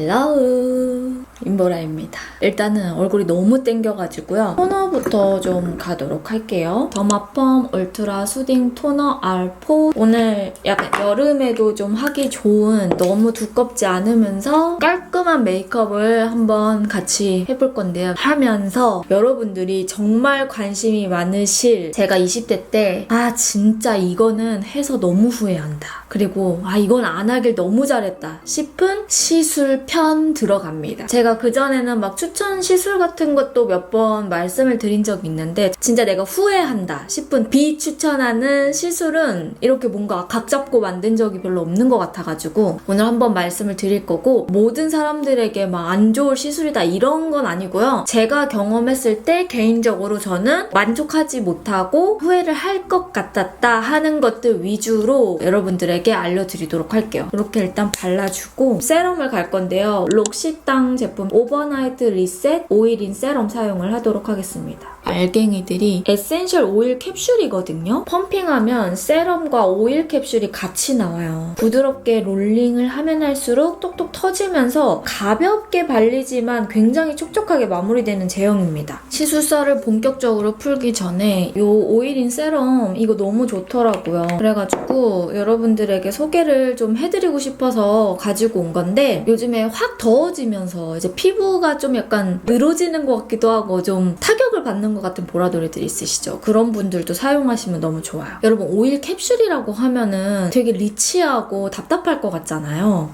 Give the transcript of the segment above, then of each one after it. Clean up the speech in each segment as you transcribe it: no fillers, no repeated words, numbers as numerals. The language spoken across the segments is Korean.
헬로우 임보라입니다. 일단은 얼굴이 너무 땡겨가지고요. 토너부터 좀 가도록 할게요. 더마펌 울트라 수딩 토너 R4. 오늘 약간 여름에도 좀 하기 좋은 너무 두껍지 않으면서 깔끔한 메이크업을 한번 같이 해볼 건데요. 하면서 여러분들이 정말 관심이 많으실 제가 20대 때 진짜 이거는 해서 너무 후회한다. 그리고 이건 안 하길 너무 잘했다 싶은 시술편 들어갑니다. 제가 그전에는 막 추천 시술 같은 것도 몇 번 말씀을 드린 적이 있는데 진짜 내가 후회한다 싶은 비추천하는 시술은 이렇게 뭔가 각 잡고 만든 적이 별로 없는 것 같아가지고 오늘 한번 말씀을 드릴 거고, 모든 사람들에게 막 안 좋을 시술이다 이런 건 아니고요. 제가 경험했을 때 개인적으로 저는 만족하지 못하고 후회를 할 것 같았다 하는 것들 위주로 여러분들에게 알려드리도록 할게요. 이렇게 일단 발라주고 세럼을 갈 건데요. 록시땅 제품 오버나이트 리셋 오일인 세럼 사용을 하도록 하겠습니다. 알갱이들이 에센셜 오일 캡슐이거든요. 펌핑하면 세럼과 오일 캡슐이 같이 나와요. 부드럽게 롤링을 하면 할수록 똑똑 터지면서 가볍게 발리지만 굉장히 촉촉하게 마무리되는 제형입니다. 시술사를 본격적으로 풀기 전에 이 오일인 세럼 이거 너무 좋더라고요. 그래가지고 여러분들에게 소개를 좀 해드리고 싶어서 가지고 온 건데, 요즘에 확 더워지면서 이제 피부가 좀 약간 늘어지는 것 같기도 하고 좀 타격을 받는 것 같은 보라돌이들이 있으시죠? 그런 분들도 사용하시면 너무 좋아요. 여러분, 오일 캡슐이라고 하면은 되게 리치하고 답답할 것 같잖아요.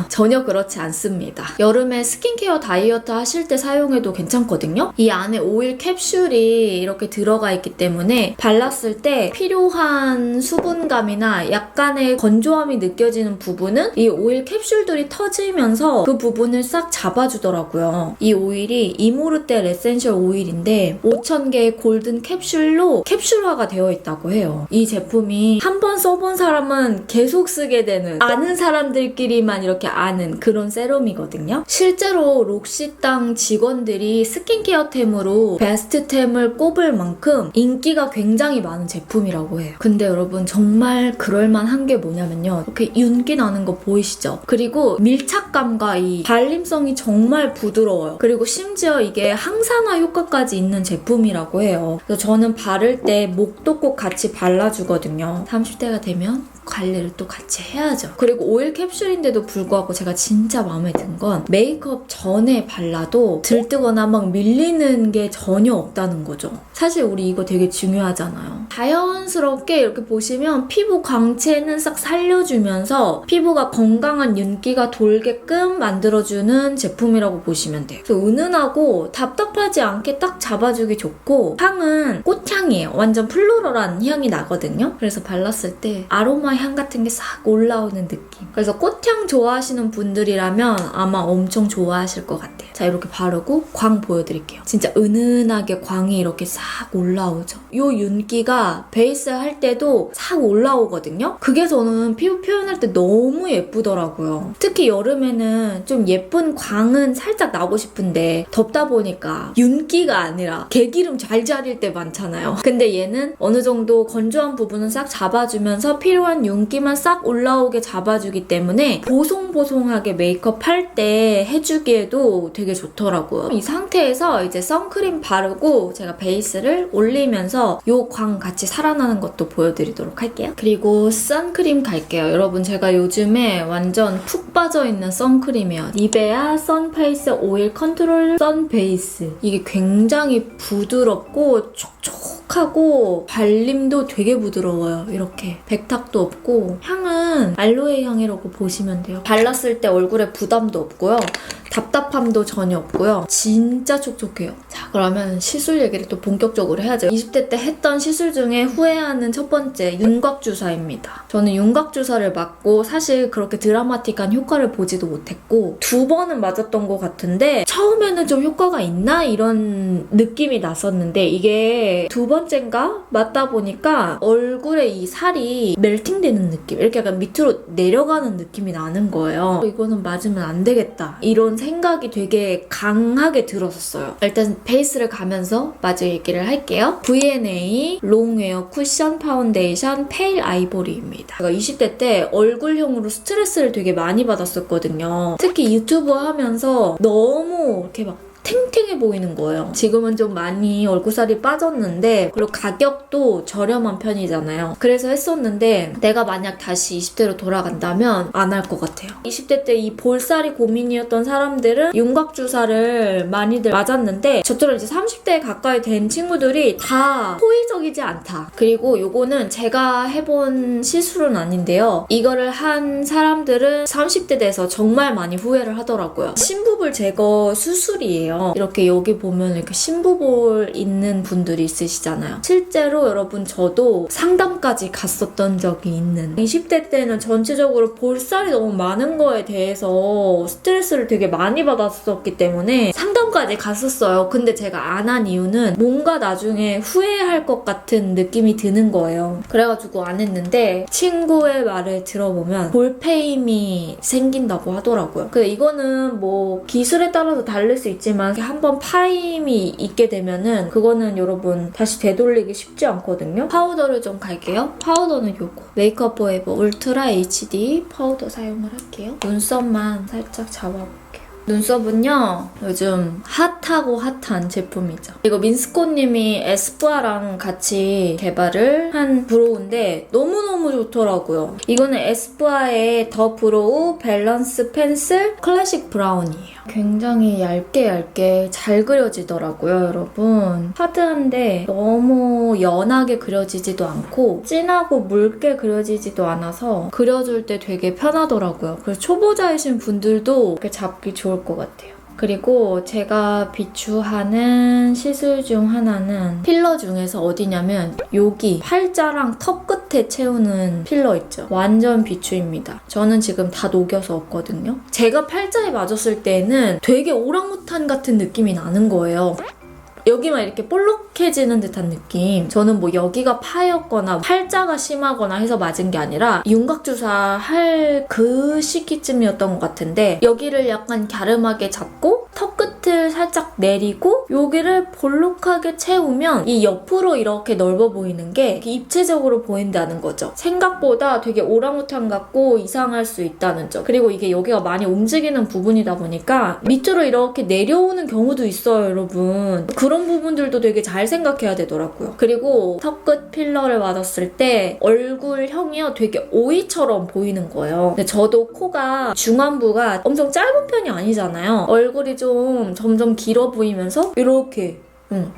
전혀 그렇지 않습니다. 여름에 스킨케어 다이어트 하실 때 사용해도 괜찮거든요. 이 안에 오일 캡슐이 이렇게 들어가 있기 때문에 발랐을 때 필요한 수분감이나 약간의 건조함이 느껴지는 부분은 이 오일 캡슐들이 터지면서 그 부분을 싹 잡아주더라고요. 이 오일이 이모르텔 에센셜 오일인데 5,000개의 골든 캡슐로 캡슐화가 되어 있다고 해요. 이 제품이 한 번 써본 사람은 계속 쓰게 되는, 아는 사람들끼리만 이렇게 아는 그런 세럼이거든요. 실제로 록시땅 직원들이 스킨케어템으로 베스트템을 꼽을 만큼 인기가 굉장히 많은 제품이라고 해요. 근데 여러분, 정말 그럴만한 게 뭐냐면요. 이렇게 윤기 나는 거 보이시죠? 그리고 밀착감과 이 발림성이 정말 부드러워요. 그리고 심지어 이게 항산화 효과까지 있는 제품이라고 해요. 그래서 저는 바를 때 목도 꼭 같이 발라주거든요. 30대가 되면 관리를 또 같이 해야죠. 그리고 오일 캡슐인데도 불구하고 제가 진짜 마음에 든 건 메이크업 전에 발라도 들뜨거나 막 밀리는 게 전혀 없다는 거죠. 사실 우리 이거 되게 중요하잖아요. 자연스럽게 이렇게 보시면 피부 광채는 싹 살려주면서 피부가 건강한 윤기가 돌게끔 만들어주는 제품이라고 보시면 돼요. 그래서 은은하고 답답하지 않게 딱 잡아주기 좋고, 향은 꽃향이에요. 완전 플로럴한 향이 나거든요. 그래서 발랐을 때 아로마 향 같은 게 싹 올라오는 느낌. 그래서 꽃향 좋아하시는 분들이라면 아마 엄청 좋아하실 것 같아요. 자, 이렇게 바르고 광 보여드릴게요. 진짜 은은하게 광이 이렇게 싹 올라오죠. 이 윤기가 베이스 할 때도 싹 올라오거든요. 그게 저는 피부 표현할 때 너무 예쁘더라고요. 특히 여름에는 좀 예쁜 광은 살짝 나고 싶은데 덥다 보니까 윤기가 아니라 개기름 잘자릴 때 많잖아요. 근데 얘는 어느 정도 건조한 부분은 싹 잡아주면서 필요한 윤기만 싹 올라오게 잡아주기 때문에 보송보송하게 메이크업 할 때 해주기에도 되게 좋더라고요. 이 상태에서 이제 선크림 바르고 제가 베이스를 올리면서 요 광 같이 살아나는 것도 보여드리도록 할게요. 그리고 선크림 갈게요. 여러분, 제가 요즘에 완전 푹 빠져있는 선크림이에요. 니베아 선페이스 오일 컨트롤 선 베이스. 이게 굉장히 부드럽고 촉촉하고 발림도 되게 부드러워요. 이렇게 백탁도 없고, 향은 알로에 향이라고 보시면 돼요. 발랐을 때 얼굴에 부담도 없고요. 답답함도 전혀 없고요. 진짜 촉촉해요. 자, 그러면 시술 얘기를 또 본격적으로 해야죠. 20대 때 했던 시술 중에 후회하는 첫 번째, 윤곽주사입니다. 저는 윤곽주사를 맞고 사실 그렇게 드라마틱한 효과를 보지도 못했고 2번은 맞았던 것 같은데 처음에는 좀 효과가 있나? 이런 느낌이 났었는데 이게 2번째인가? 맞다 보니까 얼굴에 이 살이 멜팅되는 느낌, 이렇게 약간 밑으로 내려가는 느낌이 나는 거예요. 이거는 맞으면 안 되겠다. 이런 생각이 되게 강하게 들었었어요. 일단 베이스를 가면서 마저 얘기를 할게요. V&A 롱웨어 쿠션 파운데이션 페일 아이보리입니다. 제가 20대 때 얼굴형으로 스트레스를 되게 많이 받았었거든요. 특히 유튜브 하면서 너무 이렇게 막 탱탱해 보이는 거예요. 지금은 좀 많이 얼굴살이 빠졌는데 그리고 가격도 저렴한 편이잖아요. 그래서 했었는데 내가 만약 다시 20대로 돌아간다면 안 할 것 같아요. 20대 때 이 볼살이 고민이었던 사람들은 윤곽주사를 많이들 맞았는데 저처럼 이제 30대 가까이 된 친구들이 다 호의적이지 않다. 그리고 요거는 제가 해본 시술은 아닌데요. 이거를 한 사람들은 30대 돼서 정말 많이 후회를 하더라고요. 심부볼 제거 수술이에요. 이렇게 여기 보면 이렇게 심부볼 있는 분들이 있으시잖아요. 실제로 여러분 저도 상담까지 갔었던 적이 있는 20대 때는 전체적으로 볼살이 너무 많은 거에 대해서 스트레스를 되게 많이 받았었기 때문에 상담까지 갔었어요. 근데 제가 안 한 이유는 뭔가 나중에 후회할 것 같은 느낌이 드는 거예요. 그래가지고 안 했는데 친구의 말을 들어보면 볼페임이 생긴다고 하더라고요. 근데 이거는 뭐 기술에 따라서 다를 수 있지만 한번 파임이 있게 되면은 그거는 여러분 다시 되돌리기 쉽지 않거든요. 파우더를 좀 갈게요. 파우더는 요거 메이크업 포에버 울트라 HD 파우더 사용을 할게요. 눈썹만 살짝 잡아볼게요. 눈썹은요 요즘 핫하고 핫한 제품이죠. 이거 민스코님이 에스쁘아랑 같이 개발을 한 브로우인데 너무너무 좋더라고요. 이거는 에스쁘아의 더 브로우 밸런스 펜슬 클래식 브라운이에요. 굉장히 얇게 잘 그려지더라고요, 여러분. 하드한데 너무 연하게 그려지지도 않고 진하고 묽게 그려지지도 않아서 그려줄 때 되게 편하더라고요. 그래서 초보자이신 분들도 이렇게 잡기 좋을 것 같아요. 그리고 제가 비추하는 시술 중 하나는 필러 중에서 어디냐면 여기 팔자랑 턱 끝에 채우는 필러 있죠. 완전 비추입니다. 저는 지금 다 녹여서 없거든요. 제가 팔자에 맞았을 때는 되게 오랑우탄 같은 느낌이 나는 거예요. 여기만 이렇게 볼록해지는 듯한 느낌. 저는 뭐 여기가 파였거나 팔자가 심하거나 해서 맞은 게 아니라 윤곽주사 할 그 시기쯤이었던 것 같은데 여기를 약간 갸름하게 잡고 턱 끝을 살짝 내리고 여기를 볼록하게 채우면 이 옆으로 이렇게 넓어 보이는 게 입체적으로 보인다는 거죠. 생각보다 되게 오랑우탄 같고 이상할 수 있다는 점. 그리고 이게 여기가 많이 움직이는 부분이다 보니까 밑으로 이렇게 내려오는 경우도 있어요, 여러분. 그런 부분들도 되게 잘 생각해야 되더라고요. 그리고 턱끝 필러를 맞았을 때 얼굴형이요 되게 오이처럼 보이는 거예요. 근데 저도 코가 중안부가 엄청 짧은 편이 아니잖아요. 얼굴이 좀 점점 길어 보이면서 이렇게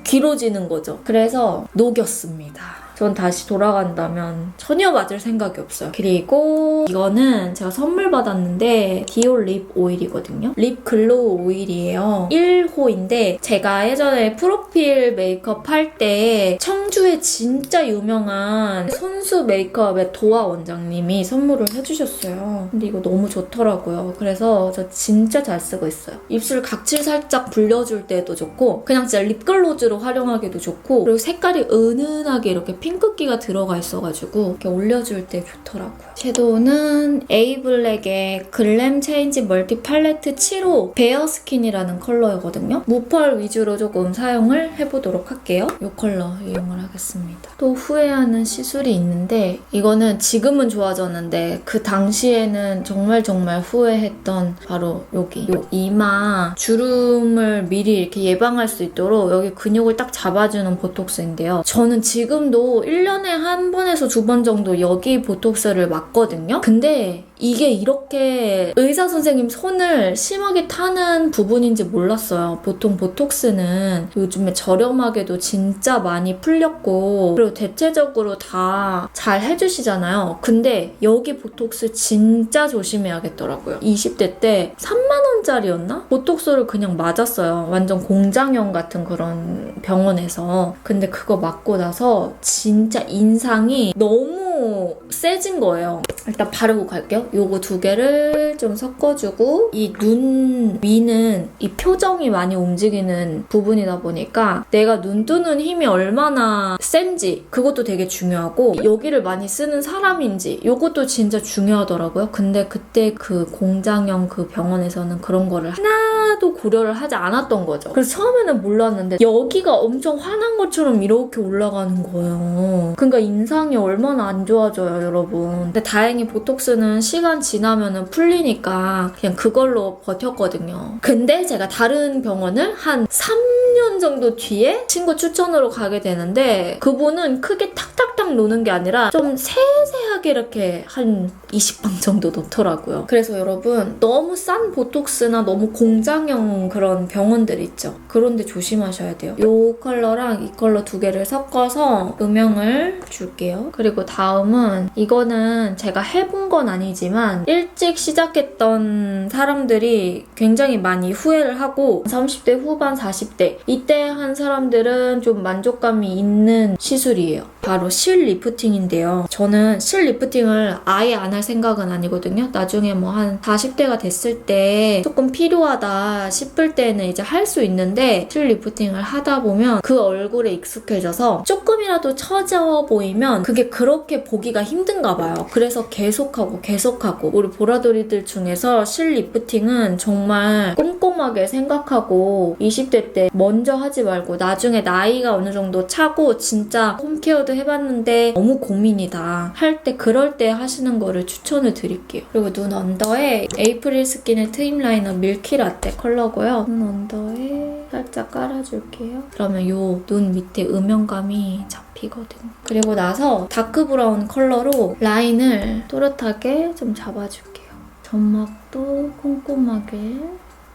길어지는 거죠. 그래서 녹였습니다. 전 다시 돌아간다면 전혀 맞을 생각이 없어요. 그리고 이거는 제가 선물 받았는데 디올 립 오일이거든요. 립 글로우 오일이에요. 1호인데 제가 예전에 프로필 메이크업 할 때 청주에 진짜 유명한 손수 메이크업의 도아 원장님이 선물을 해주셨어요. 근데 이거 너무 좋더라고요. 그래서 저 진짜 잘 쓰고 있어요. 입술 각질 살짝 불려줄 때도 좋고 그냥 진짜 립글로즈로 활용하기도 좋고 그리고 색깔이 은은하게 이렇게 핑크기가 들어가 있어가지고 이렇게 올려줄 때 좋더라고요. 섀도우는 에이블랙의 글램 체인지 멀티 팔레트 7호 베어스킨이라는 컬러이거든요. 무펄 위주로 조금 사용을 해보도록 할게요. 이 컬러 이용을 하겠습니다. 또 후회하는 시술이 있는데 이거는 지금은 좋아졌는데 그 당시에는 정말 후회했던 바로 여기 요 이마 주름을 미리 이렇게 예방할 수 있도록 여기 근육을 딱 잡아주는 보톡스인데요. 저는 지금도 1년에 한 번에서 2번 정도 여기 보톡스를 맞거든요. 근데 이게 이렇게 의사 선생님 손을 심하게 타는 부분인지 몰랐어요. 보통 보톡스는 요즘에 저렴하게도 진짜 많이 풀렸고 그리고 대체적으로 다 잘 해주시잖아요. 근데 여기 보톡스 진짜 조심해야겠더라고요. 20대 때 3만원짜리였나? 보톡스를 그냥 맞았어요. 완전 공장형 같은 그런 병원에서. 근데 그거 맞고 나서 진짜 인상이 너무 세진 거예요. 일단 바르고 갈게요. 요거 2개를 좀 섞어주고 이 눈 위는 이 표정이 많이 움직이는 부분이다 보니까 내가 눈 뜨는 힘이 얼마나 센지 그것도 되게 중요하고 여기를 많이 쓰는 사람인지 요것도 진짜 중요하더라고요. 근데 그때 그 공장형 그 병원에서는 그런 거를 하나 하나도 고려를 하지 않았던 거죠. 그래서 처음에는 몰랐는데 여기가 엄청 환한 것처럼 이렇게 올라가는 거예요. 그러니까 인상이 얼마나 안 좋아져요, 여러분. 근데 다행히 보톡스는 시간 지나면은 풀리니까 그냥 그걸로 버텼거든요. 근데 제가 다른 병원을 한 3년 정도 뒤에 친구 추천으로 가게 되는데 그분은 크게 탁탁탁 노는 게 아니라 좀 세세하게 이렇게 한 20방 정도 놓더라고요. 그래서 여러분 너무 싼 보톡스나 너무 공장형 그런 병원들 있죠. 그런데 조심하셔야 돼요. 이 컬러랑 이 컬러 두 개를 섞어서 음영을 줄게요. 그리고 다음은 이거는 제가 해본 건 아니지만 일찍 시작했던 사람들이 굉장히 많이 후회를 하고 30대 후반 40대 이때 한 사람들은 좀 만족감이 있는 시술이에요. 바로 실 리프팅인데요. 저는 실 리프팅을 아예 안 할 생각은 아니거든요. 나중에 뭐 한 40대가 됐을 때 조금 필요하다 싶을 때는 이제 할 수 있는데 실 리프팅을 하다 보면 그 얼굴에 익숙해져서 조금이라도 처져 보이면 그게 그렇게 보기가 힘든가 봐요. 그래서 계속하고 우리 보라돌이들 중에서 실 리프팅은 정말 꼼꼼하게 생각하고 20대 때 먼저 하지 말고 나중에 나이가 어느 정도 차고 진짜 홈케어도 해봤는데 너무 고민이다 할 때 그럴 때 하시는 거를 추천을 드릴게요. 그리고 눈 언더에 에이프릴 스킨의 트임 라이너 밀키 라떼 컬러고요. 눈 언더에 살짝 깔아줄게요. 그러면 요 눈 밑에 음영감이 잡히거든요. 그리고 나서 다크 브라운 컬러로 라인을 또렷하게 좀 잡아줄게요. 점막도 꼼꼼하게.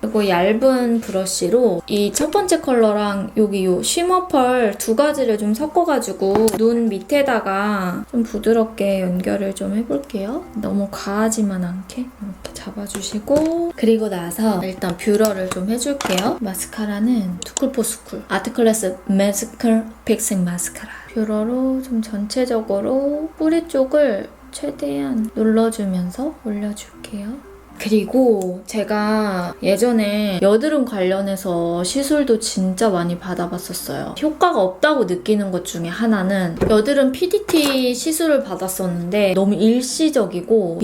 그리고 얇은 브러쉬로 이 첫 번째 컬러랑 여기 요 쉬머 펄 두 가지를 좀 섞어가지고 눈 밑에다가 좀 부드럽게 연결을 좀 해볼게요. 너무 과하지만 않게 이렇게 잡아주시고 그리고 나서 일단 뷰러를 좀 해줄게요. 마스카라는 투쿨포스쿨 아트클래스 매스컬 픽싱 마스카라 뷰러로 좀 전체적으로 뿌리 쪽을 최대한 눌러주면서 올려줄게요. 그리고 제가 예전에 여드름 관련해서 시술도 진짜 많이 받아봤었어요. 효과가 없다고 느끼는 것 중에 하나는 여드름 PDT 시술을 받았었는데 너무 일시적이고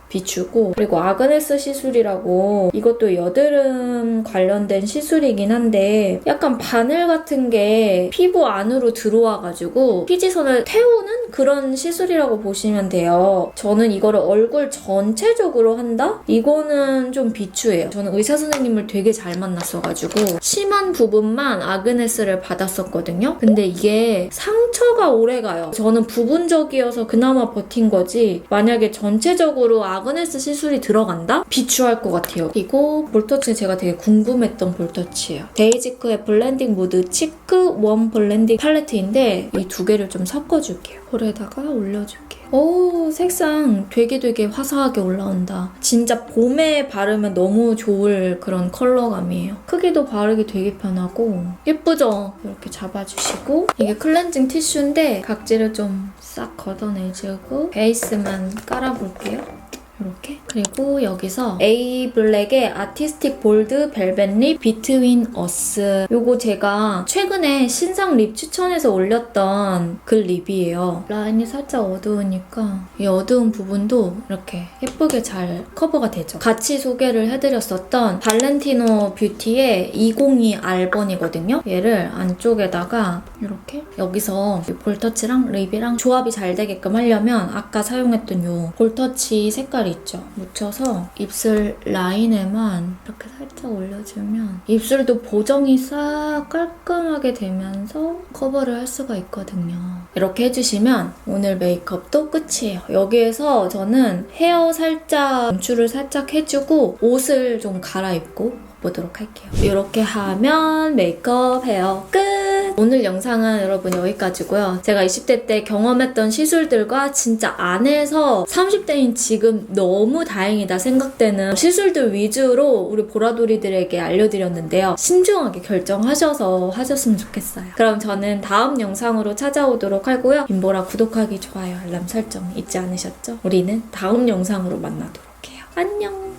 비추고 그리고 아그네스 시술이라고 이것도 여드름 관련된 시술이긴 한데 약간 바늘 같은 게 피부 안으로 들어와가지고 피지선을 태우는 그런 시술이라고 보시면 돼요. 저는 이거를 얼굴 전체적으로 한다? 이거는 좀 비추해요. 저는 의사 선생님을 되게 잘 만났어가지고 심한 부분만 아그네스를 받았었거든요. 근데 이게 상처가 오래가요. 저는 부분적이어서 그나마 버틴 거지 만약에 전체적으로 아그네스 시술이 들어간다? 비추할 것 같아요. 그리고 볼터치는 제가 되게 궁금했던 볼터치예요. 데이지크의 블렌딩 무드 치크 웜 블렌딩 팔레트인데 이 두 개를 좀 섞어줄게요. 볼에다가 올려줄게요. 오, 색상 되게 화사하게 올라온다. 진짜 봄에 바르면 너무 좋을 그런 컬러감이에요. 크기도 바르기 되게 편하고 예쁘죠? 이렇게 잡아주시고 이게 클렌징 티슈인데 각질을 좀 싹 걷어내주고 베이스만 깔아볼게요. 이렇게. 그리고 여기서 에이블랙의 아티스틱 볼드 벨벳 립 비트윈 어스 요거 제가 최근에 신상 립 추천해서 올렸던 그 립이에요. 라인이 살짝 어두우니까 이 어두운 부분도 이렇게 예쁘게 잘 커버가 되죠. 같이 소개를 해드렸었던 발렌티노 뷰티의 202 알번이거든요. 얘를 안쪽에다가 이렇게 여기서 이 볼터치랑 립이랑 조합이 잘 되게끔 하려면 아까 사용했던 이 볼터치 색깔이 있죠. 묻혀서 입술 라인에만 이렇게 살짝 올려주면 입술도 보정이 싹 깔끔하게 되면서 커버를 할 수가 있거든요. 이렇게 해주시면 오늘 메이크업도 끝이에요. 여기에서 저는 헤어 살짝 연출을 살짝 해주고 옷을 좀 갈아입고 보도록 할게요. 이렇게 하면 메이크업 헤어 끝! 오늘 영상은 여러분 여기까지고요. 제가 20대 때 경험했던 시술들과 진짜 안에서 30대인 지금 너무 다행이다 생각되는 시술들 위주로 우리 보라돌이들에게 알려드렸는데요. 신중하게 결정하셔서 하셨으면 좋겠어요. 그럼 저는 다음 영상으로 찾아오도록 하고요. 빈보라 구독하기, 좋아요, 알람 설정 잊지 않으셨죠? 우리는 다음 영상으로 만나도록 해요. 안녕!